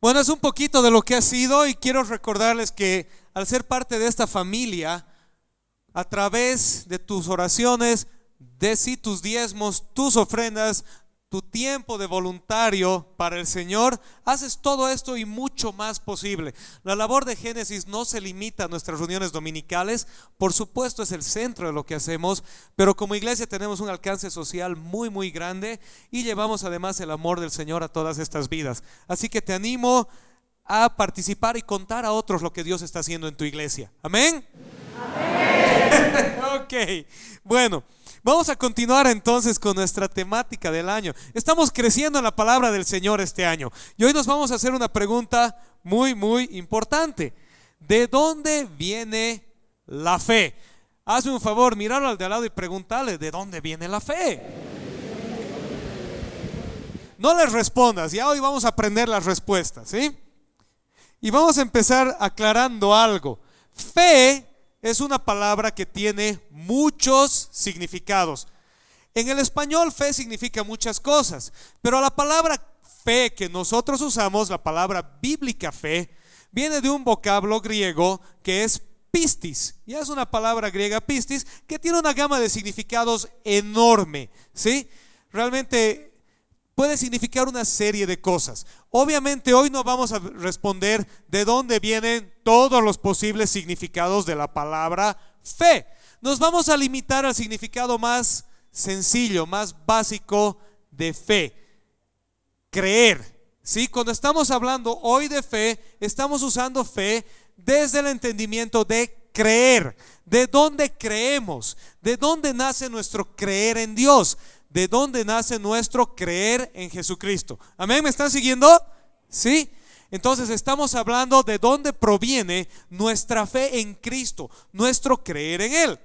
Bueno, es un poquito de lo que ha sido y quiero recordarles que al ser parte de esta familia, a través de tus oraciones, de sí, tus diezmos, tus ofrendas, tu tiempo de voluntario para el Señor, haces todo esto y mucho más posible. La labor de Génesis no se limita a nuestras reuniones dominicales, por supuesto es el centro de lo que hacemos, pero como iglesia tenemos un alcance social muy muy grande y llevamos además el amor del Señor a todas estas vidas. Así que te animo a participar y contar a otros lo que Dios está haciendo en tu iglesia. ¿Amén? Amén. Ok, bueno, vamos a continuar entonces con nuestra temática del año. Estamos creciendo en la palabra del Señor este año y hoy nos vamos a hacer una pregunta muy muy importante. ¿De dónde viene la fe? Hazme un favor, míralo al de al lado y pregúntale, ¿de dónde viene la fe? No les respondas, ya hoy vamos a aprender las respuestas, ¿sí? Y vamos a empezar aclarando algo. Fe es una palabra que tiene muchos significados. En el español fe significa muchas cosas, pero la palabra fe que nosotros usamos, la palabra bíblica fe, viene de un vocablo griego que es pistis. Y es una palabra griega pistis que tiene una gama de significados enorme, ¿sí? Realmente puede significar una serie de cosas. Obviamente hoy no vamos a responder de dónde vienen todos los posibles significados de la palabra fe. Nos vamos a limitar al significado más sencillo, más básico de fe: creer. ¿Sí? Cuando estamos hablando hoy de fe, estamos usando fe desde el entendimiento de creer. ¿De dónde creemos? ¿De dónde nace nuestro creer en Dios? ¿De dónde nace nuestro creer en Jesucristo? ¿Amén? ¿Me están siguiendo? ¿Sí? Entonces estamos hablando de dónde proviene nuestra fe en Cristo, nuestro creer en Él.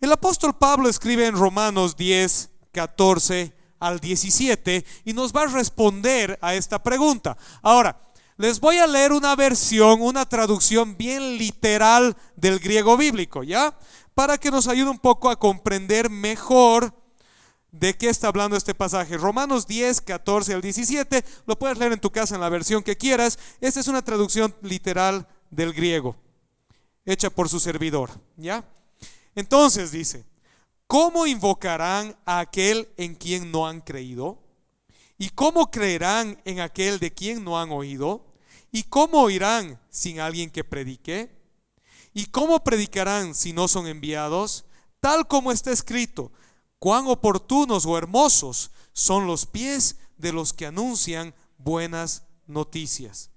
El apóstol Pablo escribe en Romanos 10, 14 al 17 y nos va a responder a esta pregunta. Ahora, les voy a leer una versión, una traducción bien literal del griego bíblico, ¿ya? Para que nos ayude un poco a comprender mejor de qué está hablando este pasaje. Romanos 10, 14 al 17, lo puedes leer en tu casa en la versión que quieras. Esta es una traducción literal del griego, hecha por su servidor, ¿ya? Entonces dice: ¿cómo invocarán a aquel en quien no han creído? ¿Y cómo creerán en aquel de quien no han oído? ¿Y cómo oirán sin alguien que predique? ¿Y cómo predicarán si no son enviados? Tal como está escrito: cuán oportunos o hermosos son los pies de los que anuncian buenas noticias.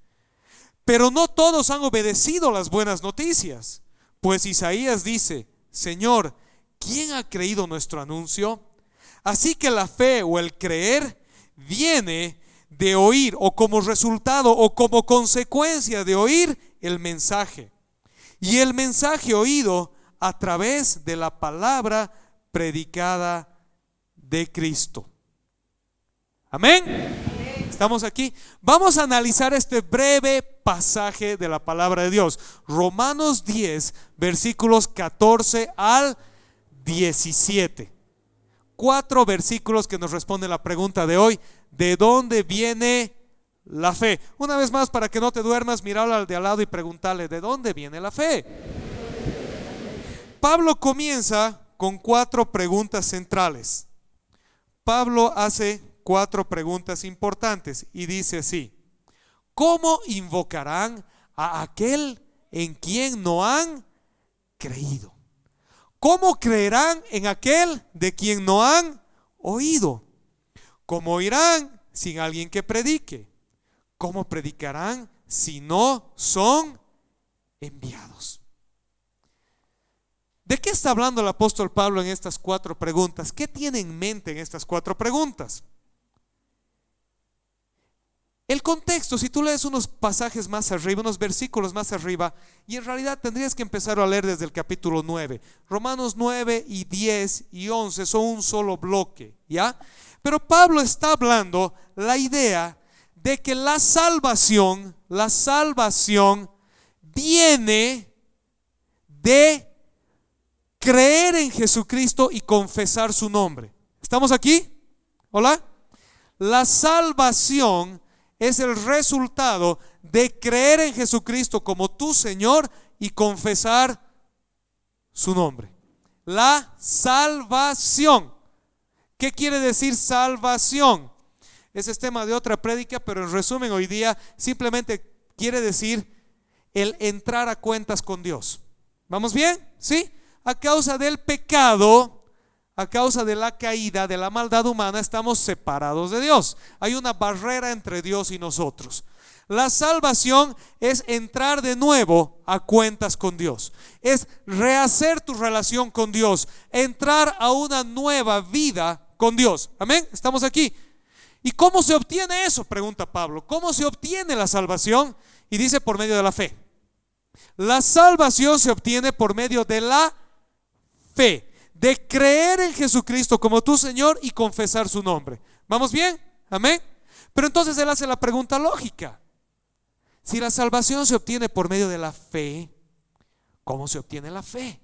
Pero no todos han obedecido las buenas noticias, pues Isaías dice: Señor, ¿quién ha creído nuestro anuncio? Así que la fe o el creer viene de oír, o como resultado o como consecuencia de oír el mensaje. Y el mensaje oído a través de la palabra predicada de Cristo. Amén. ¿Estamos aquí? Vamos a analizar este breve pasaje de la palabra de Dios. Romanos 10, versículos 14 al 17. 4 versículos que nos responden la pregunta de hoy: ¿de dónde viene la fe? Una vez más, para que no te duermas, míralo al de al lado y pregúntale: ¿de dónde viene la fe? Pablo comienza con 4 preguntas centrales. Pablo hace 4 preguntas importantes y dice así: ¿cómo invocarán a aquel en quien no han creído? ¿Cómo creerán en aquel de quien no han oído? ¿Cómo oirán sin alguien que predique? ¿Cómo predicarán si no son enviados? ¿De qué está hablando el apóstol Pablo en estas 4 preguntas? ¿Qué tiene en mente en estas 4 preguntas? El contexto, si tú lees unos pasajes más arriba, unos versículos más arriba, y en realidad tendrías que empezar a leer desde el capítulo 9. Romanos 9 y 10 y 11 son un solo bloque, ¿ya? Pero Pablo está hablando la idea de que la salvación viene de creer en Jesucristo y confesar su nombre. ¿Estamos aquí? ¿Hola? La salvación es el resultado de creer en Jesucristo como tu Señor y confesar su nombre. La salvación. ¿Qué quiere decir salvación? Ese es tema de otra prédica, pero en resumen hoy día simplemente quiere decir el entrar a cuentas con Dios. ¿Vamos bien? ¿Sí? A causa del pecado, a causa de la caída, de la maldad humana, estamos separados de Dios. Hay una barrera entre Dios y nosotros. La salvación es entrar de nuevo a cuentas con Dios. Es rehacer tu relación con Dios, entrar a una nueva vida con Dios. Amén. ¿Estamos aquí? ¿Y cómo se obtiene eso? Pregunta Pablo. ¿Cómo se obtiene la salvación? Y dice: por medio de la fe. La salvación se obtiene por medio de la fe, de creer en Jesucristo como tu Señor y confesar su nombre. ¿Vamos bien? Amén. Pero entonces él hace la pregunta lógica: si la salvación se obtiene por medio de la fe, ¿cómo se obtiene la fe?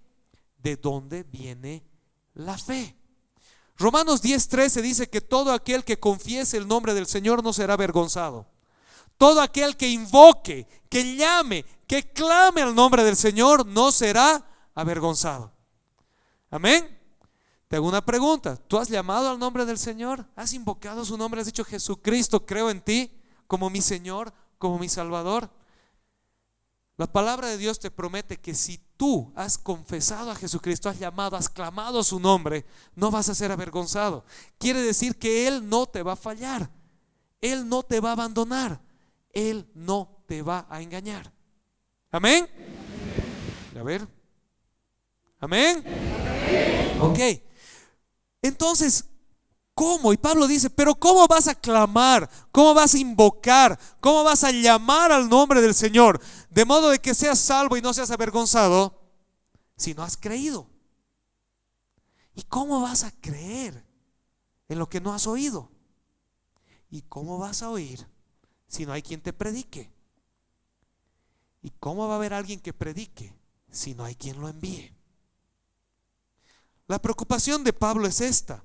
¿De dónde viene la fe? Romanos 10:13 dice que todo aquel que confiese el nombre del Señor no será avergonzado. Todo aquel que invoque, que llame, que clame al nombre del Señor no será avergonzado. Amén. Te hago una pregunta: ¿tú has llamado al nombre del Señor? ¿Has invocado su nombre? ¿Has dicho: Jesucristo, creo en ti como mi Señor, como mi Salvador? La palabra de Dios te promete que si tú has confesado a Jesucristo, has llamado, has clamado su nombre, no vas a ser avergonzado. Quiere decir que Él no te va a fallar, Él no te va a abandonar, Él no te va a engañar. Amén. A ver. Amén. Ok. Entonces, ¿cómo? Y Pablo dice: pero ¿cómo vas a clamar? ¿Cómo vas a invocar? ¿Cómo vas a llamar al nombre del Señor? De modo de que seas salvo y no seas avergonzado si no has creído. ¿Y cómo vas a creer en lo que no has oído. ¿Y cómo vas a oír si no hay quien te predique? ¿Y cómo va a haber alguien que predique si no hay quien lo envíe? La preocupación de Pablo es esta: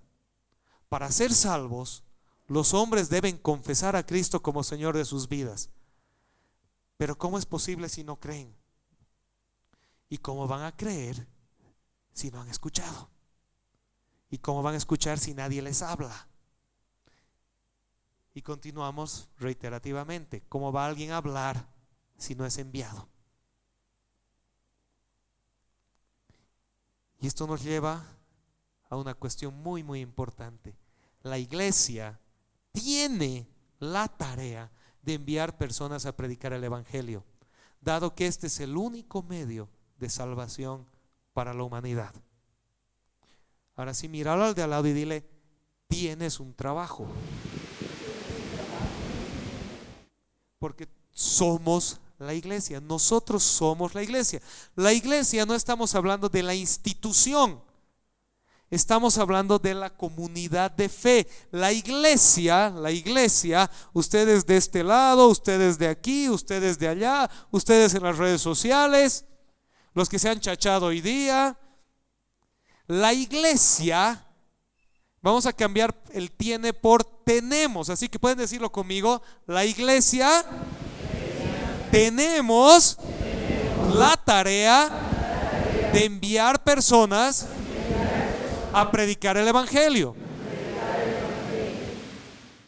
para ser salvos, los hombres deben confesar a Cristo como Señor de sus vidas. Pero ¿cómo es posible si no creen? ¿Y cómo van a creer si no han escuchado? ¿Y cómo van a escuchar si nadie les habla? Y continuamos reiterativamente: ¿cómo va alguien a hablar si no es enviado? Y esto nos lleva a una cuestión muy, muy importante. La iglesia tiene la tarea de enviar personas a predicar el evangelio, dado que este es el único medio de salvación para la humanidad. Ahora sí, míralo al de al lado y dile: tienes un trabajo. Porque somos la iglesia, nosotros somos la iglesia. La iglesia, no estamos hablando de la institución, estamos hablando de la comunidad de fe. La iglesia, ustedes de este lado, ustedes de aquí, ustedes de allá, ustedes en las redes sociales, los que se han chachado hoy día. La iglesia, vamos a cambiar el tiene por tenemos, así que pueden decirlo conmigo: la iglesia, tenemos la tarea de enviar personas a predicar el evangelio,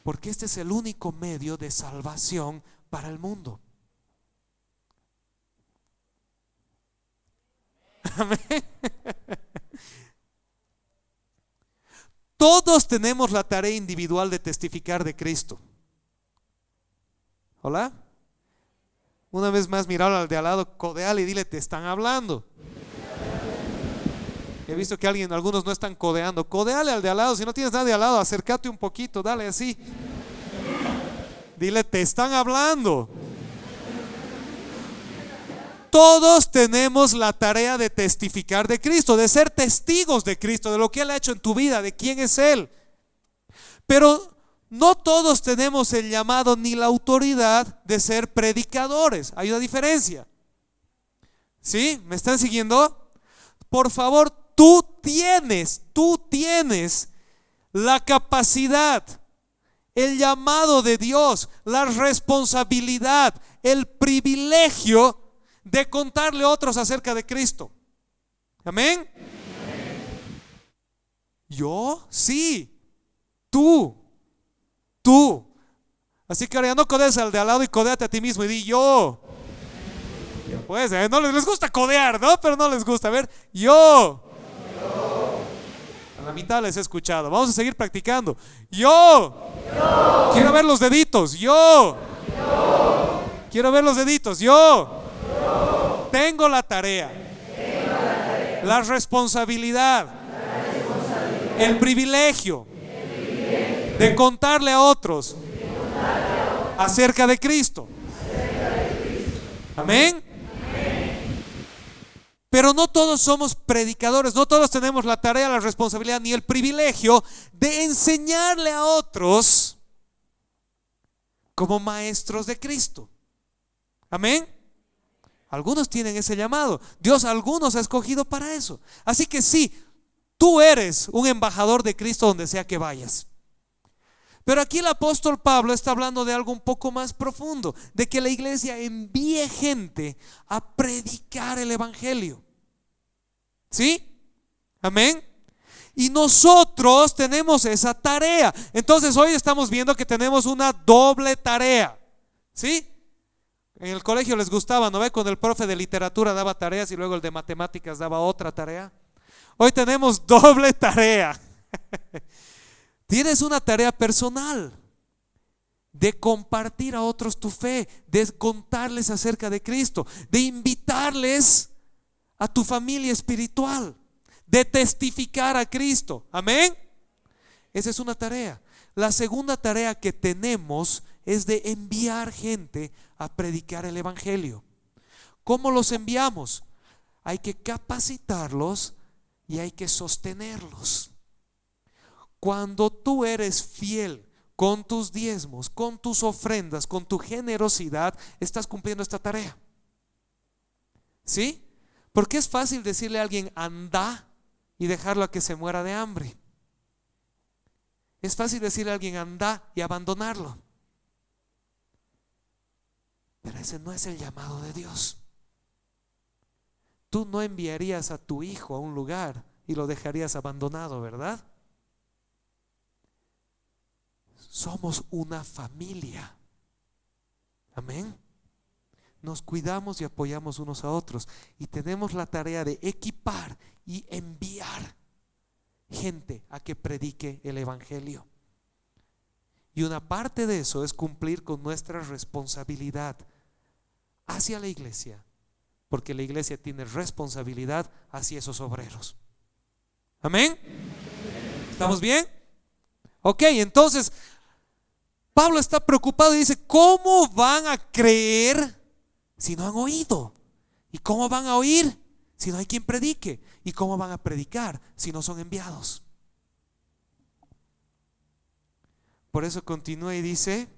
porque este es el único medio de salvación para el mundo. Amén. Todos tenemos la tarea individual de testificar de Cristo. ¿Hola? Una vez más, mira al de al lado, codeale y dile: te están hablando. He visto que algunos no están codeando. Codeale al de al lado. Si no tienes nadie al lado, acércate un poquito, dale así. Dile: te están hablando. Todos tenemos la tarea de testificar de Cristo, de ser testigos de Cristo, de lo que Él ha hecho en tu vida, de quién es Él. Pero no todos tenemos el llamado ni la autoridad de ser predicadores. Hay una diferencia. ¿Sí? ¿Me están siguiendo? Por favor, tú tienes la capacidad, el llamado de Dios, la responsabilidad, el privilegio de contarle a otros acerca de Cristo. Amén. Yo, sí. Tú. Así que ahora ya no codees al de al lado y codéate a ti mismo y di: yo. Pues no les gusta codear, ¿no? Pero no les gusta. A ver, yo. A la mitad les he escuchado. Vamos a seguir practicando. Yo. Quiero ver los deditos. Yo. Quiero ver los deditos. Yo. Tengo la tarea, la responsabilidad, el privilegio de contarle a otros acerca de Cristo. Amén. Pero no todos somos predicadores, no todos tenemos la tarea, la responsabilidad ni el privilegio de enseñarle a otros como maestros de Cristo. Amén. Algunos tienen ese llamado. Dios a algunos ha escogido para eso. Así que sí, tú eres un embajador de Cristo donde sea que vayas. Pero aquí el apóstol Pablo está hablando de algo un poco más profundo, de que la iglesia envíe gente a predicar el evangelio. ¿Sí? Amén. Y nosotros tenemos esa tarea. Entonces hoy estamos viendo que tenemos una doble tarea. ¿Sí? En el colegio les gustaba, ¿no ve? Cuando el profe de literatura daba tareas y luego el de matemáticas daba otra tarea. Hoy tenemos doble tarea. Tienes una tarea personal de compartir a otros tu fe, de contarles acerca de Cristo, de invitarles a tu familia espiritual, de testificar a Cristo. Amén. Esa es una tarea. La segunda tarea que tenemos es de enviar gente a predicar el evangelio. ¿Cómo los enviamos? Hay que capacitarlos y hay que sostenerlos. cuando tú eres fiel con tus diezmos, con tus ofrendas, con tu generosidad, estás cumpliendo esta tarea. ¿Sí? Porque es fácil decirle a alguien anda y dejarlo a que se muera de hambre. Es fácil decirle a alguien anda y abandonarlo. Pero ese no es el llamado de Dios. Tú no enviarías a tu hijo a un lugar y lo dejarías abandonado, ¿verdad? Somos una familia. Amén. Nos cuidamos y apoyamos unos a otros y tenemos la tarea de equipar y enviar gente a que predique el evangelio. Y una parte de eso es cumplir con nuestra responsabilidad hacia la iglesia, porque la iglesia tiene responsabilidad hacia esos obreros. Amén. ¿Estamos bien? Ok, entonces Pablo está preocupado y dice: ¿cómo van a creer si no han oído? ¿Y cómo van a oír si no hay quien predique? ¿Y cómo van a predicar si no son enviados? Por eso continúa y dice: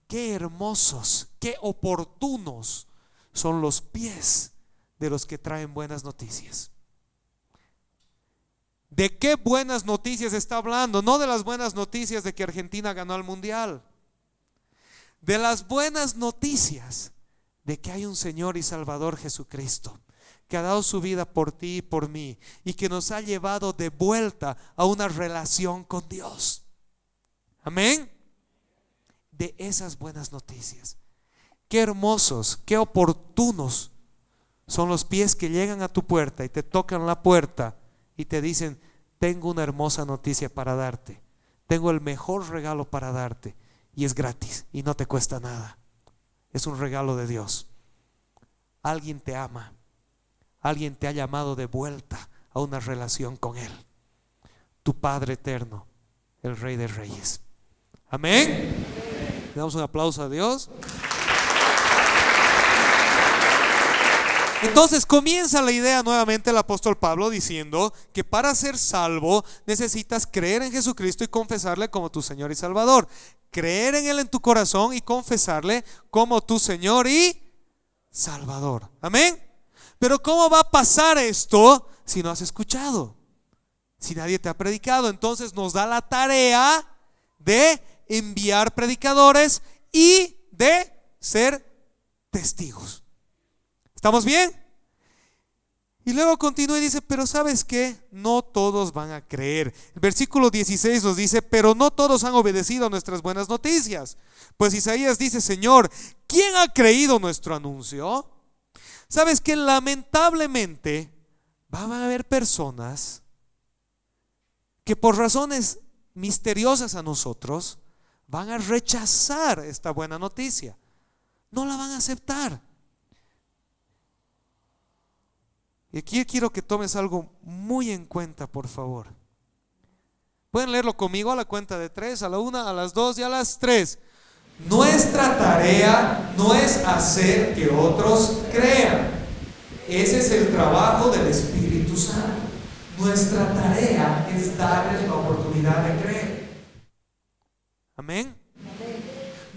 qué hermosos, qué oportunos son los pies de los que traen buenas noticias. ¿De qué buenas noticias está hablando? No de las buenas noticias de que Argentina ganó el mundial. De las buenas noticias de que hay un Señor y Salvador, Jesucristo, que ha dado su vida por ti y por mí, y que nos ha llevado de vuelta a una relación con Dios. Amén. De esas buenas noticias. Qué hermosos, qué oportunos son los pies que llegan a tu puerta y te tocan la puerta y te dicen: tengo una hermosa noticia para darte, tengo el mejor regalo para darte, y es gratis y no te cuesta nada. Es un regalo de Dios. Alguien te ama, alguien te ha llamado de vuelta a una relación con Él, tu Padre eterno, el Rey de Reyes. Amén. Le damos un aplauso a Dios. Entonces comienza la idea nuevamente el apóstol Pablo diciendo que para ser salvo necesitas creer en Jesucristo y confesarle como tu Señor y Salvador. Creer en Él en tu corazón y confesarle como tu Señor y Salvador. Amén. Pero ¿cómo va a pasar esto si no has escuchado? Si nadie te ha predicado. Entonces nos da la tarea de enviar predicadores y de ser testigos. ¿Estamos bien? Y luego continúa y dice: pero ¿sabes qué? No todos van a creer. El versículo 16 nos dice: pero no todos han obedecido a nuestras buenas noticias. Pues Isaías dice: Señor, ¿quién ha creído nuestro anuncio? ¿Sabes que lamentablemente van a haber personas que por razones misteriosas a nosotros van a rechazar esta buena noticia? No la van a aceptar. Y aquí quiero que tomes algo muy en cuenta, por favor. Pueden leerlo conmigo a la cuenta de 3, a la 1, a las 2 y a las 3. Nuestra tarea no es hacer que otros crean. Ese es el trabajo del Espíritu Santo. Nuestra tarea es darles la oportunidad de creer. Amén.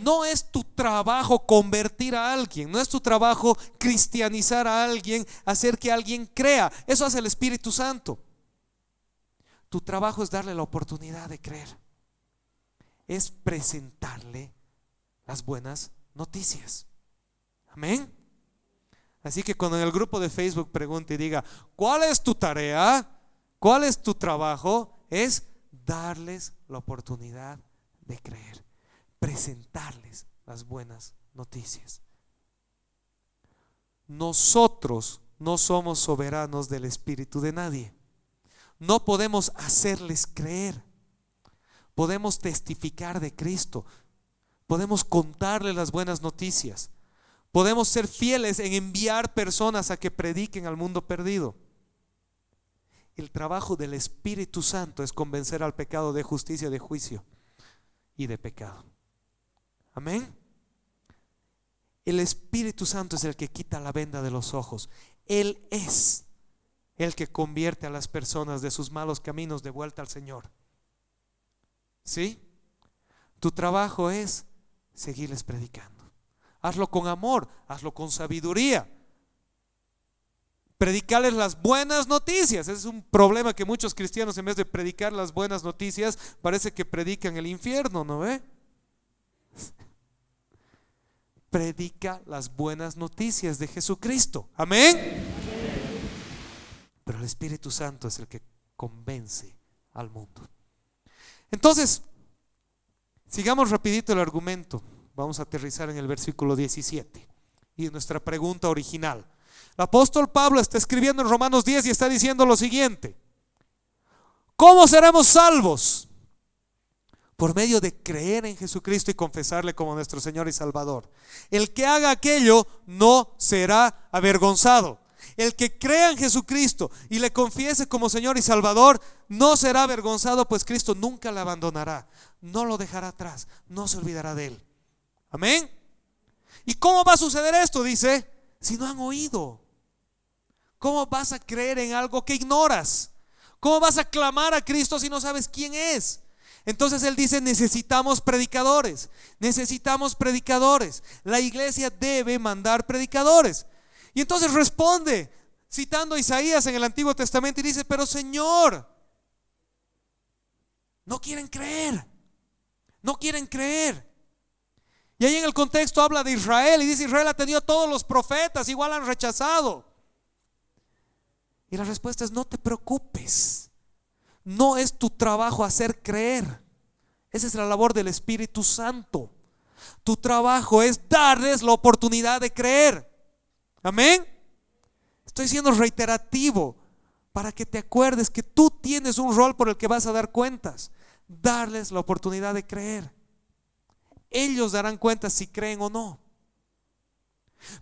No es tu trabajo convertir a alguien, no es tu trabajo cristianizar a alguien, hacer que alguien crea. Eso hace el Espíritu Santo. Tu trabajo es darle la oportunidad de creer. Es presentarle las buenas noticias. Amén. Así que cuando en el grupo de Facebook pregunte y diga: ¿cuál es tu tarea? ¿Cuál es tu trabajo? Es darles la oportunidad de creer. Presentarles las buenas noticias. Nosotros no somos soberanos del espíritu de nadie. No podemos hacerles creer. Podemos testificar de Cristo. Podemos contarles las buenas noticias. Podemos ser fieles en enviar personas a que prediquen al mundo perdido. El trabajo del Espíritu Santo es convencer al pecado de justicia, de juicio y de pecado. Amén. El Espíritu Santo es el que quita la venda de los ojos. Él es el que convierte a las personas de sus malos caminos de vuelta al Señor. ¿Sí? Tu trabajo es seguirles predicando. Hazlo con amor, hazlo con sabiduría. Predicarles las buenas noticias. Ese es un problema que muchos cristianos, en vez de predicar las buenas noticias, parece que predican el infierno, ¿no ve? Predica las buenas noticias de Jesucristo. Amén. Pero el Espíritu Santo es el que convence al mundo. Entonces, sigamos rapidito el argumento. Vamos a aterrizar en el versículo 17 y en nuestra pregunta original. El apóstol Pablo está escribiendo en Romanos 10 y está diciendo lo siguiente: ¿cómo seremos salvos? Por medio de creer en Jesucristo y confesarle como nuestro Señor y Salvador. El que haga aquello no será avergonzado. El que crea en Jesucristo y le confiese como Señor y Salvador no será avergonzado, pues Cristo nunca le abandonará, no lo dejará atrás, no se olvidará de él. Amén. ¿Y cómo va a suceder esto? Dice, si no han oído. ¿Cómo vas a creer en algo que ignoras? ¿Cómo vas a clamar a Cristo si no sabes quién es? Entonces él dice, necesitamos predicadores. Necesitamos predicadores. La iglesia debe mandar predicadores. Y entonces responde, citando a Isaías en el Antiguo Testamento, y dice, pero Señor, no quieren creer. No quieren creer. Y ahí en el contexto habla de Israel y dice, Israel ha tenido todos los profetas, igual han rechazado. Y la respuesta es, no te preocupes. No es tu trabajo hacer creer. Esa es la labor del Espíritu Santo. Tu trabajo es darles la oportunidad de creer. Amén. Estoy siendo reiterativo para que te acuerdes que tú tienes un rol por el que vas a dar cuentas. Darles la oportunidad de creer. Ellos darán cuenta si creen o no.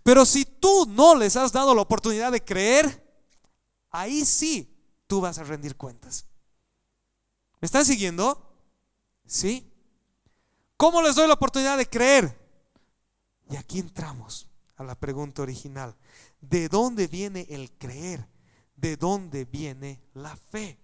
Pero si tú no les has dado la oportunidad de creer, ahí sí tú vas a rendir cuentas. ¿Me están siguiendo? ¿Sí? ¿Cómo les doy la oportunidad de creer? Y aquí entramos a la pregunta original. ¿De dónde viene el creer? ¿De dónde viene la fe?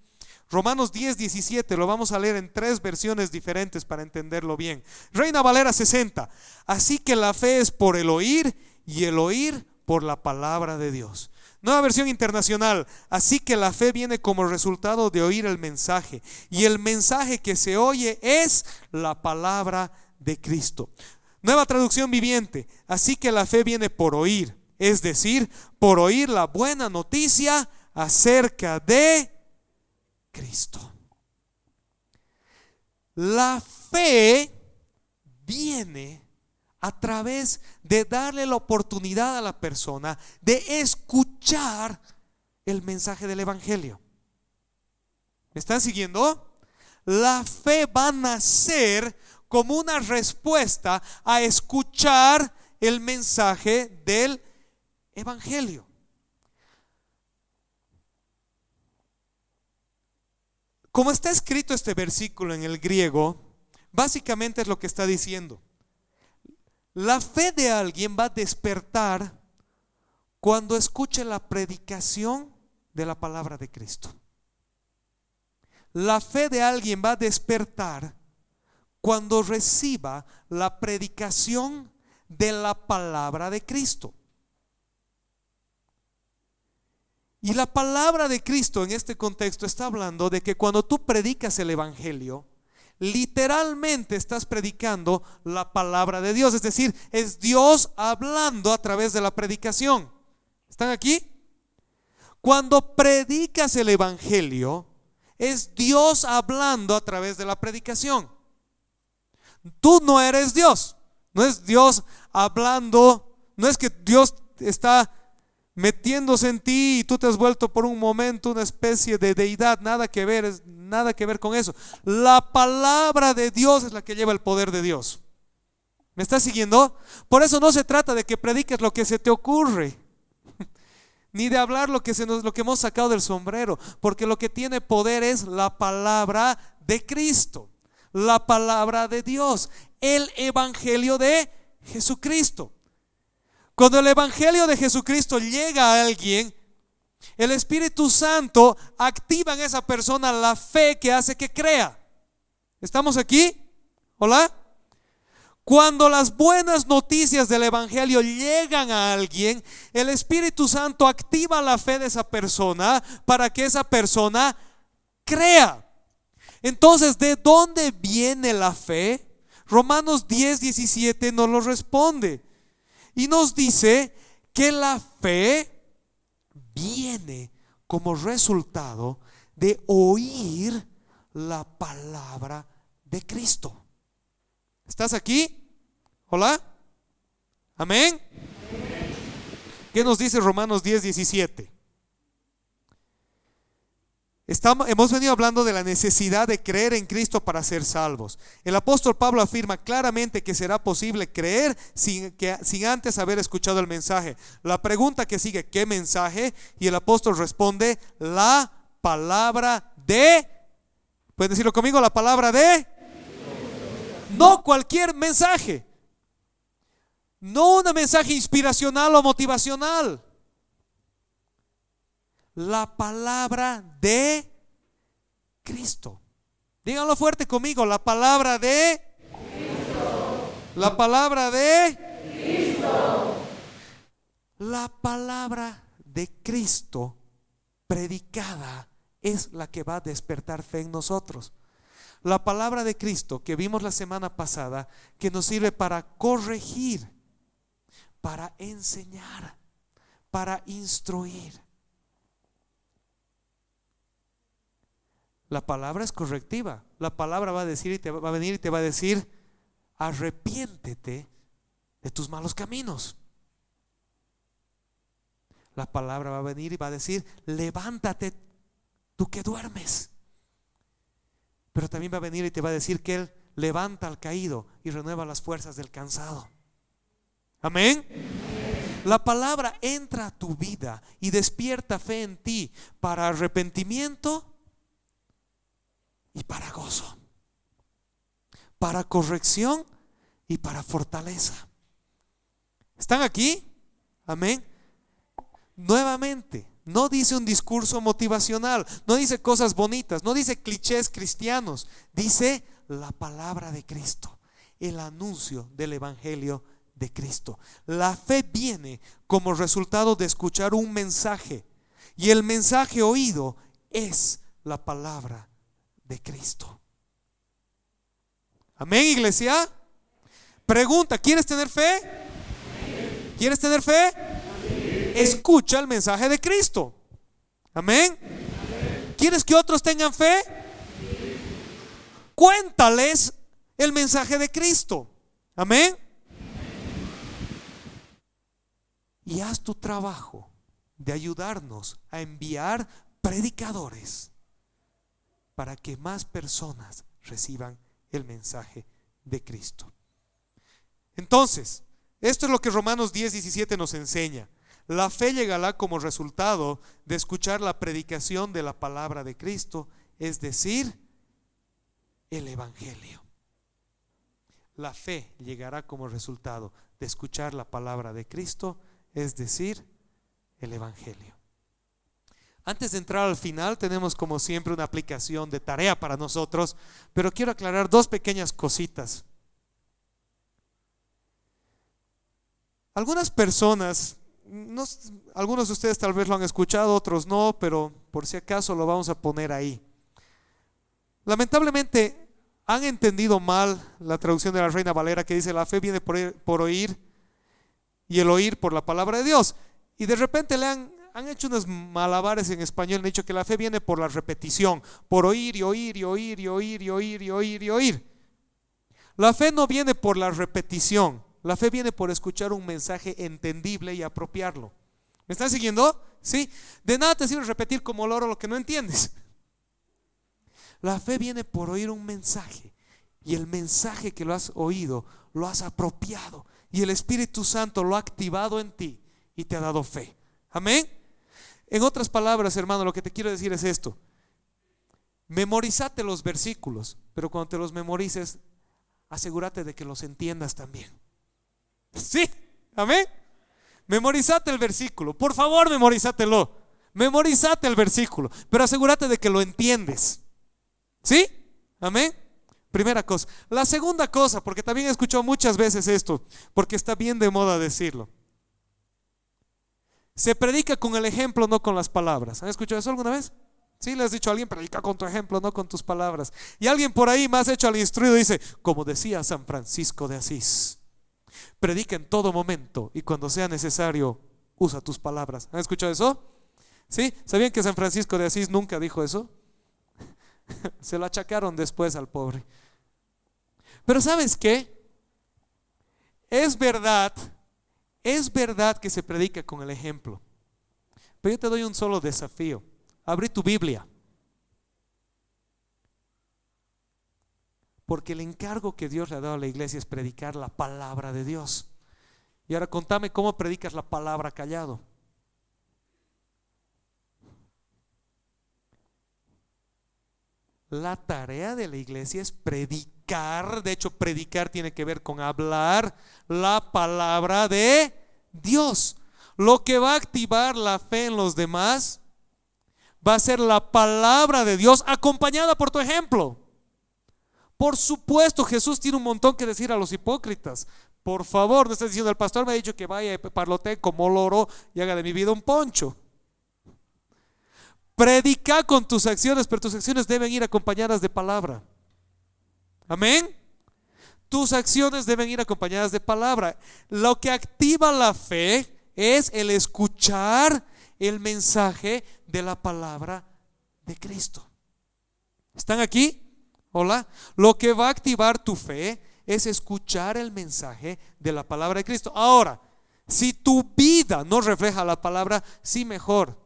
Romanos 10, 17, lo vamos a leer en 3 versiones diferentes para entenderlo bien. Reina Valera 60. Así que la fe es por el oír y el oír por la palabra de Dios. Nueva versión internacional. Así que la fe viene como resultado de oír el mensaje, y el mensaje que se oye es la palabra de Cristo. Nueva traducción viviente. Así que la fe viene por oír, es decir, por oír la buena noticia acerca de Cristo. La fe viene a través de darle la oportunidad a la persona de escuchar el mensaje del Evangelio. ¿Me están siguiendo? La fe va a nacer como una respuesta a escuchar el mensaje del Evangelio. Como está escrito este versículo en el griego, básicamente es lo que está diciendo. La fe de alguien va a despertar cuando escuche la predicación de la palabra de Cristo. La fe de alguien va a despertar cuando reciba la predicación de la palabra de Cristo. Y la palabra de Cristo en este contexto está hablando de que cuando tú predicas el Evangelio, literalmente estás predicando la palabra de Dios. Es decir, es Dios hablando a través de la predicación. ¿Están aquí? Cuando predicas el Evangelio, es Dios hablando a través de la predicación. Tú no eres Dios. No es Dios hablando. No es que Dios está metiéndose en ti y tú te has vuelto por un momento una especie de deidad. Nada que ver con eso. La palabra de Dios es la que lleva el poder de Dios. ¿Me estás siguiendo? Por eso no se trata de que prediques lo que se te ocurre, ni de hablar lo que hemos sacado del sombrero, porque lo que tiene poder es la palabra de Cristo, la palabra de Dios, el Evangelio de Jesucristo. Cuando el Evangelio de Jesucristo llega a alguien, el Espíritu Santo activa en esa persona la fe que hace que crea. ¿Estamos aquí? ¿Hola? Cuando las buenas noticias del Evangelio llegan a alguien, el Espíritu Santo activa la fe de esa persona para que esa persona crea. Entonces, ¿de dónde viene la fe? Romanos 10:17 nos lo responde y nos dice que la fe viene como resultado de oír la palabra de Cristo. ¿Estás aquí? ¿Hola? ¿Amén? ¿Qué nos dice Romanos 10:17? Hemos venido hablando de la necesidad de creer en Cristo para ser salvos. El apóstol Pablo afirma claramente que será posible creer sin antes haber escuchado el mensaje. La pregunta que sigue, ¿qué mensaje? Y el apóstol responde, la palabra de, ¿pueden decirlo conmigo? La palabra de, no cualquier mensaje, no un mensaje inspiracional o motivacional. La palabra de Cristo. Díganlo fuerte conmigo, la palabra de Cristo. La palabra de Cristo. La palabra de Cristo predicada es la que va a despertar fe en nosotros. La palabra de Cristo que vimos la semana pasada, que nos sirve para corregir, para enseñar, para instruir. La palabra es correctiva. La palabra va a decir y te va a venir y te va a decir, arrepiéntete de tus malos caminos. La palabra va a venir y va a decir, levántate tú que duermes. Pero también va a venir y te va a decir que Él levanta al caído y renueva las fuerzas del cansado. Amén. La palabra entra a tu vida y despierta fe en ti para arrepentimiento y para gozo, para corrección y para fortaleza. ¿Están aquí? Amén. Nuevamente, no dice un discurso motivacional, no dice cosas bonitas, no dice clichés cristianos, dice la palabra de Cristo, el anuncio del Evangelio de Cristo. La fe viene como resultado de escuchar un mensaje, y el mensaje oído es la palabra de Cristo. Amén, iglesia. Pregunta, ¿quieres tener fe? ¿Quieres tener fe? Escucha el mensaje de Cristo. Amén. ¿Quieres que otros tengan fe? Cuéntales el mensaje de Cristo. Amén. Y haz tu trabajo de ayudarnos a enviar predicadores para que más personas reciban el mensaje de Cristo. Entonces, esto es lo que Romanos 10:17 nos enseña. La fe llegará como resultado de escuchar la predicación de la palabra de Cristo, es decir, el Evangelio. La fe llegará como resultado de escuchar la palabra de Cristo, es decir, el Evangelio. Antes de entrar al final, tenemos como siempre una aplicación de tarea para nosotros, pero quiero aclarar dos pequeñas cositas. Algunas personas, algunos de ustedes tal vez lo han escuchado, otros no, pero por si acaso lo vamos a poner ahí. Lamentablemente han entendido mal la traducción de la Reina Valera, que dice la fe viene por oír y el oír por la palabra de Dios. Y de repente han hecho unos malabares en español, han dicho que la fe viene por la repetición, por oír y oír y oír y oír y oír y oír y oír. La fe no viene por la repetición, la fe viene por escuchar un mensaje entendible y apropiarlo. ¿Me están siguiendo? ¿Sí? De nada te sirve repetir como loro lo que no entiendes. La fe viene por oír un mensaje, y el mensaje que lo has oído lo has apropiado, y el Espíritu Santo lo ha activado en ti y te ha dado fe. Amén. En otras palabras, hermano, lo que te quiero decir es esto: memorízate los versículos, pero cuando te los memorices, asegúrate de que los entiendas también. ¿Sí? Amén. Memorízate el versículo, por favor, memorízatelo. Memorízate el versículo, pero asegúrate de que lo entiendes. ¿Sí? Amén. Primera cosa. La segunda cosa, porque también he escuchado muchas veces esto, porque está bien de moda decirlo. Se predica con el ejemplo, no con las palabras. ¿Han escuchado eso alguna vez? Sí, le has dicho a alguien, predica con tu ejemplo, no con tus palabras. Y alguien por ahí más hecho al instruido dice, como decía San Francisco de Asís, predica en todo momento y cuando sea necesario, usa tus palabras. ¿Han escuchado eso? ¿Sí? ¿Sabían que San Francisco de Asís nunca dijo eso? Se lo achacaron después al pobre. Pero ¿sabes qué? Es verdad que se predica con el ejemplo. Pero yo te doy un solo desafío. Abrí tu Biblia. Porque el encargo que Dios le ha dado a la iglesia es predicar la palabra de Dios. Y ahora contame cómo predicas la palabra callado. La tarea de la iglesia es predicar. De hecho, predicar tiene que ver con hablar la palabra de Dios. Lo que va a activar la fe en los demás va a ser la palabra de Dios acompañada por tu ejemplo. Por supuesto, Jesús tiene un montón que decir a los hipócritas. Por favor, no estés diciendo, el pastor me ha dicho que vaya y parlotee como loro y haga de mi vida un poncho. Predica con tus acciones, pero tus acciones deben ir acompañadas de palabra. Amén. Tus acciones deben ir acompañadas de palabra. Lo que activa la fe es el escuchar el mensaje de la palabra de Cristo. ¿Están aquí? Hola. Lo que va a activar tu fe es escuchar el mensaje de la palabra de Cristo. Ahora, si tu vida no refleja la palabra, sí, mejor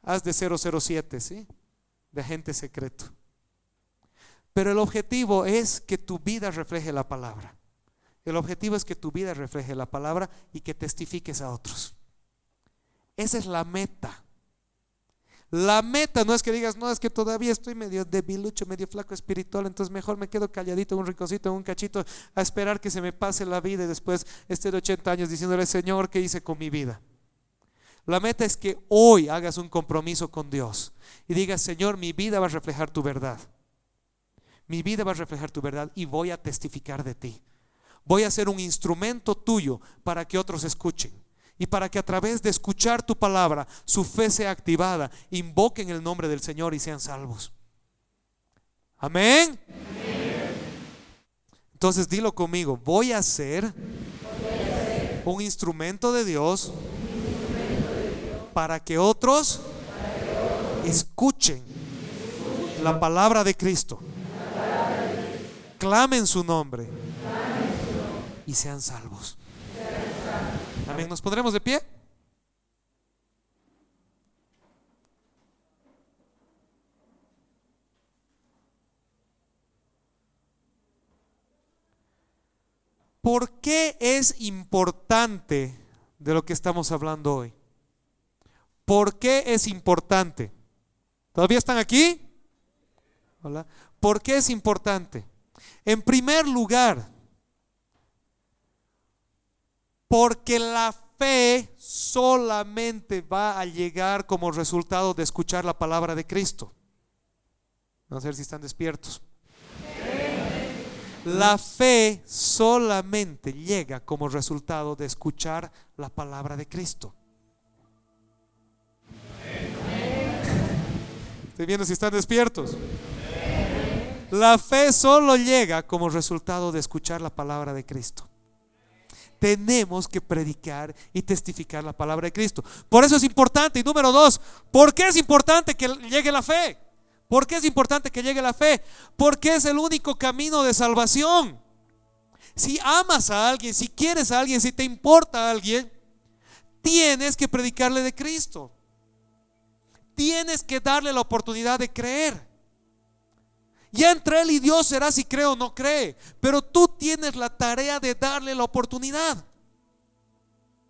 haz de 007, ¿sí? De agente secreto. Pero el objetivo es que tu vida refleje la palabra. El objetivo es que tu vida refleje la palabra y que testifiques a otros. Esa es la meta. La meta no es que digas, no, es que todavía estoy medio debilucho, medio flaco espiritual, entonces mejor me quedo calladito en un rinconcito, en un cachito, a esperar que se me pase la vida y después esté de 80 años diciéndole, Señor, ¿qué hice con mi vida? La meta es que hoy hagas un compromiso con Dios y digas, Señor, mi vida va a reflejar tu verdad. Mi vida va a reflejar tu verdad y voy a testificar de ti. Voy a ser un instrumento tuyo para que otros escuchen y para que a través de escuchar tu palabra su fe sea activada, invoquen el nombre del Señor y sean salvos. Amén. Entonces dilo conmigo, voy a ser un instrumento de Dios para que otros escuchen la palabra de Cristo, clamen su nombre y sean salvos. Amén. ¿Nos pondremos de pie? ¿Por qué es importante de lo que estamos hablando hoy? ¿Por qué es importante? ¿Todavía están aquí? Hola. ¿Por qué es importante? En primer lugar, porque la fe solamente va a llegar como resultado de escuchar la palabra de Cristo. Vamos a ver si están despiertos. La fe solamente llega como resultado de escuchar la palabra de Cristo. Estoy viendo si están despiertos. La fe solo llega como resultado de escuchar la palabra de Cristo. Tenemos que predicar y testificar la palabra de Cristo. Por eso es importante. Y número dos, ¿por qué es importante que llegue la fe? ¿Por qué es importante que llegue la fe? Porque es el único camino de salvación. Si amas a alguien, si quieres a alguien, si te importa a alguien, tienes que predicarle de Cristo. Tienes que darle la oportunidad de creer. Ya entre él y Dios será si cree o no cree, pero tú tienes la tarea de darle la oportunidad.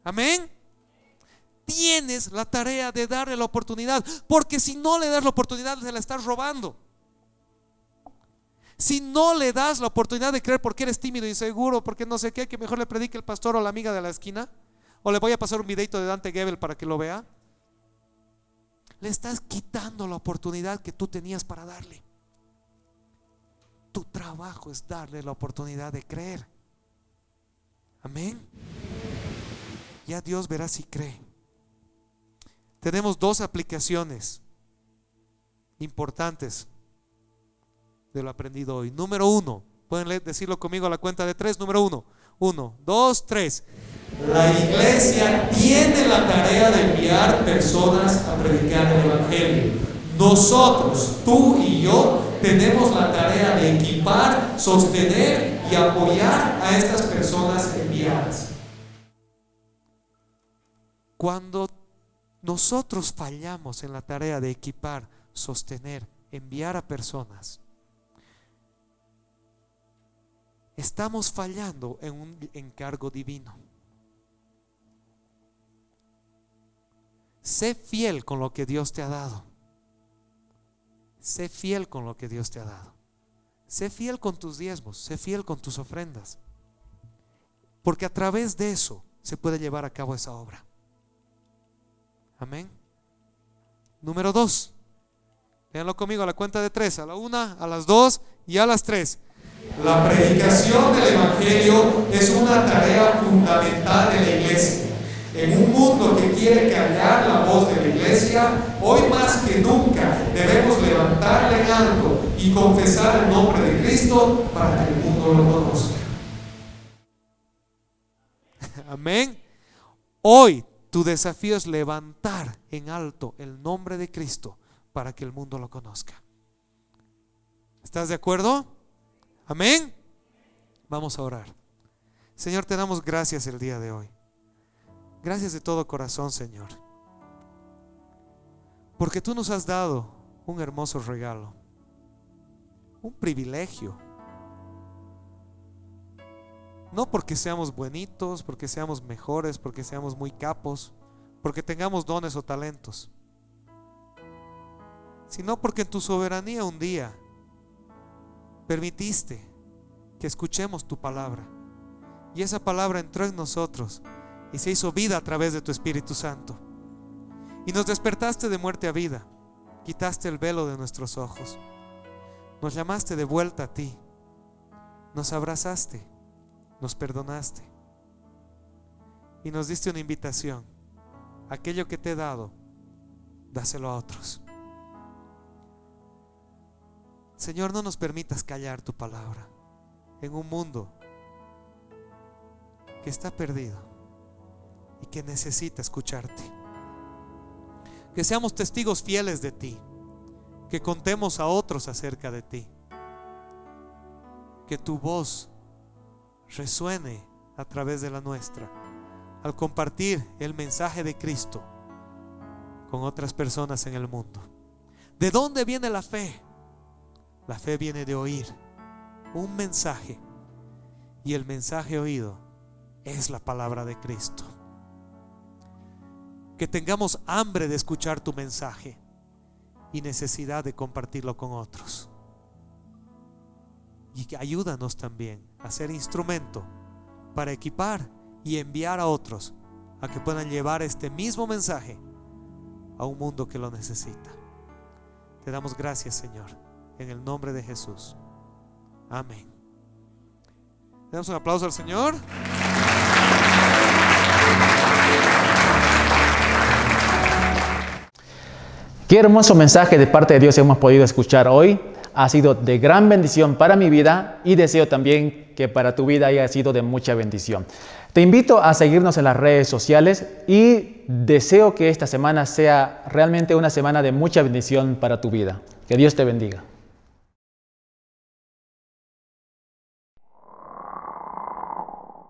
Amén. Tienes la tarea de darle la oportunidad, porque si no le das la oportunidad, se la estás robando. Si no le das la oportunidad de creer porque eres tímido, inseguro, porque no sé qué, que mejor le predique el pastor o la amiga de la esquina, o le voy a pasar un videito de Dante Gebel para que lo vea, le estás quitando la oportunidad que tú tenías para darle. Tu trabajo es darle la oportunidad de creer. Amén. Ya Dios verá si cree. Tenemos 2 aplicaciones importantes de lo aprendido hoy. Número 1, pueden decirlo conmigo a la cuenta de 3. Número 1, 1, 2, 3. La iglesia tiene la tarea de enviar personas a predicar el evangelio. Nosotros, tú y yo, tenemos la tarea de equipar, sostener y apoyar a estas personas enviadas. Cuando nosotros fallamos en la tarea de equipar, sostener, enviar a personas, estamos fallando en un encargo divino. Sé fiel con lo que Dios te ha dado. Sé fiel con lo que Dios te ha dado. Sé fiel con tus diezmos, sé fiel con tus ofrendas. Porque a través de eso se puede llevar a cabo esa obra. Amén. Número 2. Véanlo conmigo a la cuenta de 3. A la 1, a las 2 y a las 3. La predicación del evangelio es una tarea fundamental de la iglesia. En un mundo que quiere callar la voz de la iglesia, hoy más que nunca debemos levantarla en alto y confesar el nombre de Cristo para que el mundo lo conozca. Amén. Hoy tu desafío es levantar en alto el nombre de Cristo para que el mundo lo conozca. ¿Estás de acuerdo? Amén. Vamos a orar. Señor, te damos gracias el día de hoy. Gracias de todo corazón, Señor, porque tú nos has dado un hermoso regalo, un privilegio. No porque seamos buenitos, porque seamos mejores, porque seamos muy capos, porque tengamos dones o talentos, sino porque en tu soberanía un día permitiste que escuchemos tu palabra, y esa palabra entró en nosotros y se hizo vida a través de tu Espíritu Santo, y nos despertaste de muerte a vida, quitaste el velo de nuestros ojos, nos llamaste de vuelta a ti, nos abrazaste, nos perdonaste y nos diste una invitación: aquello que te he dado, dáselo a otros. Señor, no nos permitas callar tu palabra en un mundo que está perdido y que necesita escucharte. Que seamos testigos fieles de ti, que contemos a otros acerca de ti, que tu voz resuene a través de la nuestra al compartir el mensaje de Cristo con otras personas en el mundo. ¿De dónde viene la fe? La fe viene de oír un mensaje, y el mensaje oído es la palabra de Cristo. Que tengamos hambre de escuchar tu mensaje y necesidad de compartirlo con otros. Y que ayúdanos también a ser instrumento para equipar y enviar a otros a que puedan llevar este mismo mensaje a un mundo que lo necesita. Te damos gracias, Señor, en el nombre de Jesús. Amén. Le damos un aplauso al Señor. Qué hermoso mensaje de parte de Dios hemos podido escuchar hoy. Ha sido de gran bendición para mi vida, y deseo también que para tu vida haya sido de mucha bendición. Te invito a seguirnos en las redes sociales y deseo que esta semana sea realmente una semana de mucha bendición para tu vida. Que Dios te bendiga.